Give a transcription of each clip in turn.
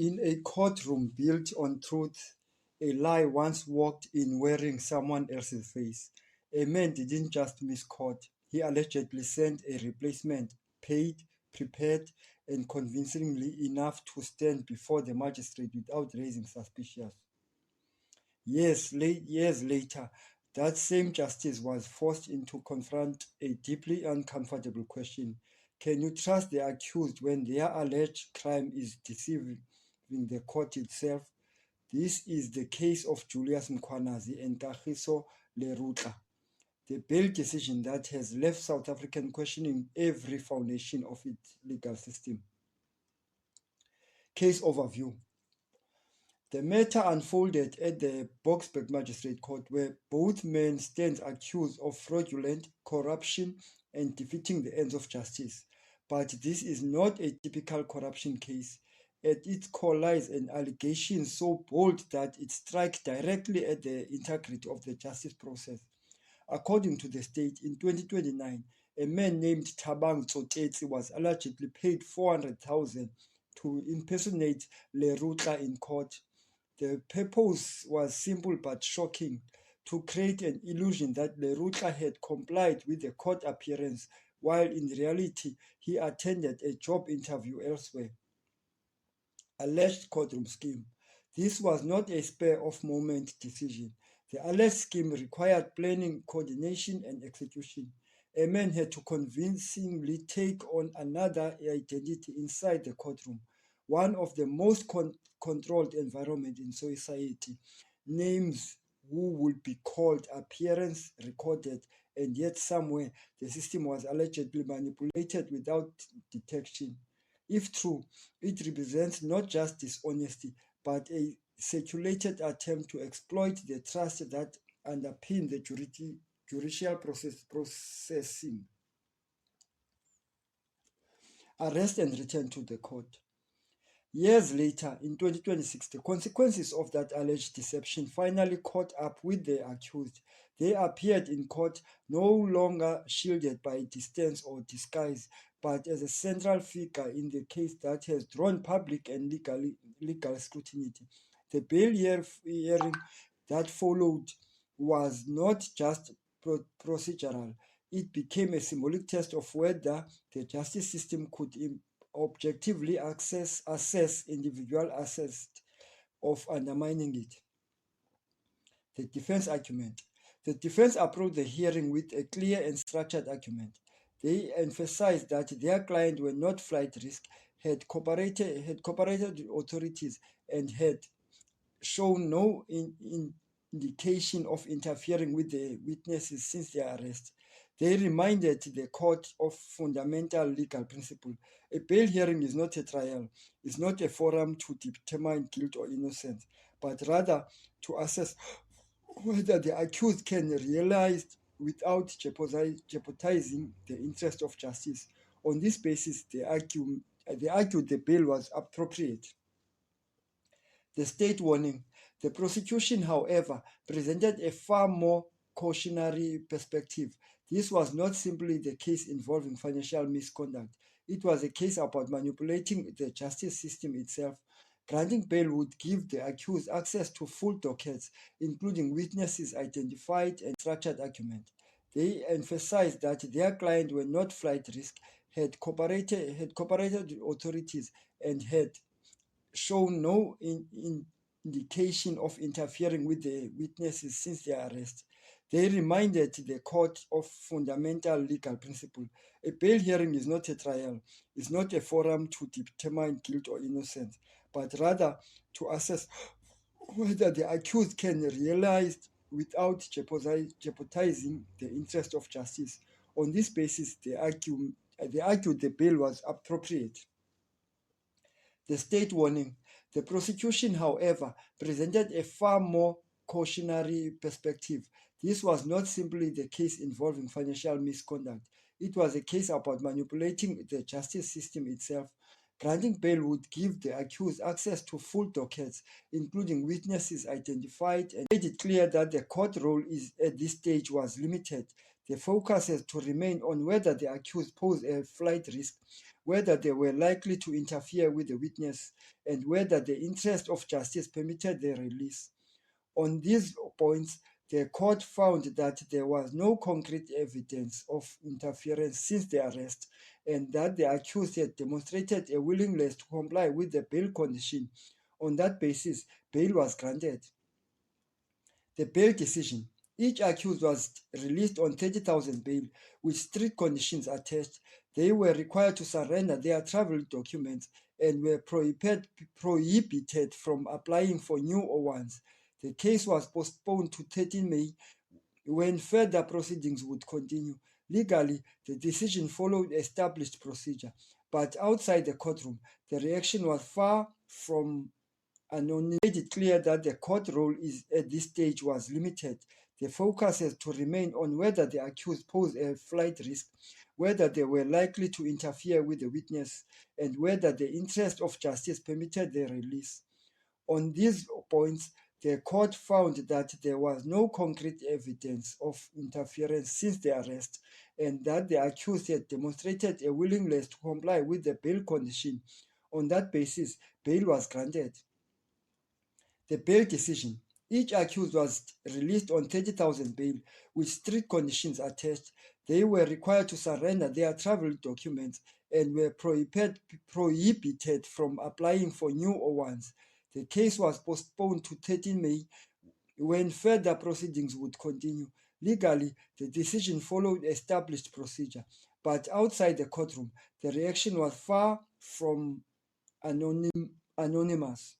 In a courtroom built on truth, a lie once walked in wearing someone else's face. A man didn't just miss court, he allegedly sent a replacement, paid, prepared, and convincingly enough to stand before the magistrate without raising suspicion. Years later, that same justice was forced to confront a deeply uncomfortable question. Can you trust the accused when their alleged crime is deceiving the court itself? This is the case of Julius Mkhwanazi and Kagiso Lerutla, the bail decision that has left South African questioning every foundation of its legal system. Case overview. The matter unfolded at the Boksburg Magistrate Court, where both men stand accused of fraudulent corruption and defeating the ends of justice. But this is not a typical corruption case. At its core lies an allegation so bold that it strikes directly at the integrity of the justice process. According to the state, in 2029, a man named Thabang Tsotetsi was allegedly paid 400,000 to impersonate Lerutla in court. The purpose was simple but shocking: to create an illusion that Lerutla had complied with the court appearance, while in reality he attended a job interview elsewhere. Alleged courtroom scheme. This was not a spur-of-moment decision. The alleged scheme required planning, coordination, and execution. A man had to convincingly take on another identity inside the courtroom, one of the most controlled environments in society. Names who would be called, appearance recorded, and yet somewhere the system was allegedly manipulated without detection. If true, it represents not just dishonesty, but a circulated attempt to exploit the trust that underpin the judicial processing. Arrest and return to the court. Years later, in 2026, the consequences of that alleged deception finally caught up with the accused. They appeared in court no longer shielded by distance or disguise, but as a central figure in the case that has drawn public and legal scrutiny. The bail hearing that followed was not just procedural. It became a symbolic test of whether the justice system could objectively assess individual assets of undermining it. The defense argument. The defense approached the hearing with a clear and structured argument. They emphasized that their client were not flight risk, had cooperated with authorities, and had shown no indication of interfering with the witnesses since their arrest. They reminded the court of fundamental legal principle. A bail hearing is not a trial, it's not a forum to determine guilt or innocence, but rather to assess whether the accused can realize without jeopardizing the interest of justice. On this basis, they argued the bail was appropriate. The state warning. The prosecution, however, presented a far more cautionary perspective. This was not simply the case involving financial misconduct. It was a case about manipulating the justice system itself. Granting bail would give the accused access to full dockets, including witnesses identified and structured argument. They emphasized that their client were not flight risk, had cooperated with authorities, and had shown no indication of interfering with the witnesses since their arrest. They reminded the court of fundamental legal principle. A bail hearing is not a trial, it's not a forum to determine guilt or innocence, but rather to assess whether the accused can realize without jeopardizing the interest of justice. On this basis, they argued the bail was appropriate. The state warning. The prosecution, however, presented a far more cautionary perspective. This was not simply the case involving financial misconduct. It was a case about manipulating the justice system itself. Granting bail would give the accused access to full dockets, including witnesses identified, and made it clear that the court role at this stage was limited. The focus has to remain on whether the accused posed a flight risk, whether they were likely to interfere with the witness, and whether the interest of justice permitted their release. On these points, the court found that there was no concrete evidence of interference since the arrest, and that the accused had demonstrated a willingness to comply with the bail condition. On that basis, bail was granted. The bail decision. Each accused was released on 30,000 bail with strict conditions attached. They were required to surrender their travel documents and were prohibited from applying for new ones. The case was postponed to 13 May when further proceedings would continue. Legally, the decision followed established procedure, but outside the courtroom, the reaction was far from anonymous. Made it clear that the court role at this stage was limited. The focus has to remain on whether the accused posed a flight risk, whether they were likely to interfere with the witness, and whether the interest of justice permitted their release. On these points, the court found that there was no concrete evidence of interference since the arrest, and that the accused had demonstrated a willingness to comply with the bail condition. On that basis, bail was granted. The bail decision. Each accused was released on 30,000 bail with strict conditions attached. They were required to surrender their travel documents and were prohibited from applying for new ones. The case was postponed to 13 May when further proceedings would continue. Legally, the decision followed established procedure, but outside the courtroom, the reaction was far from anonymous.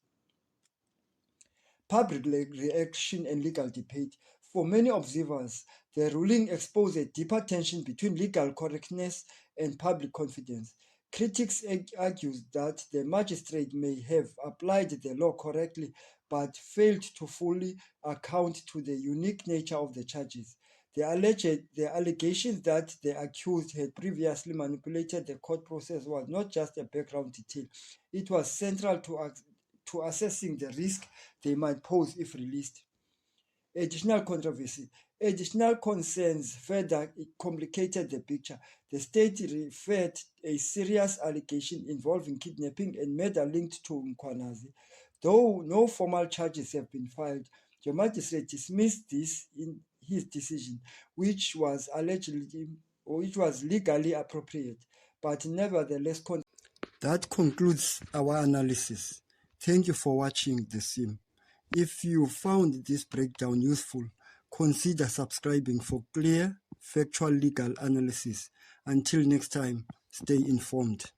Public reaction and legal debate. For many observers, the ruling exposed a deeper tension between legal correctness and public confidence. Critics argue that the magistrate may have applied the law correctly but failed to fully account to the unique nature of the charges. The allegations that the accused had previously manipulated the court process was not just a background detail. It was central to assessing the risk they might pose if released. Additional controversy. Additional concerns further complicated the picture. The state referred a serious allegation involving kidnapping and murder linked to Mkhwanazi. Though no formal charges have been filed, the magistrate dismissed this in his decision, which was legally appropriate, but nevertheless. That concludes our analysis. Thank you for watching the sim. If you found this breakdown useful, consider subscribing for clear, factual legal analysis. Until next time, stay informed.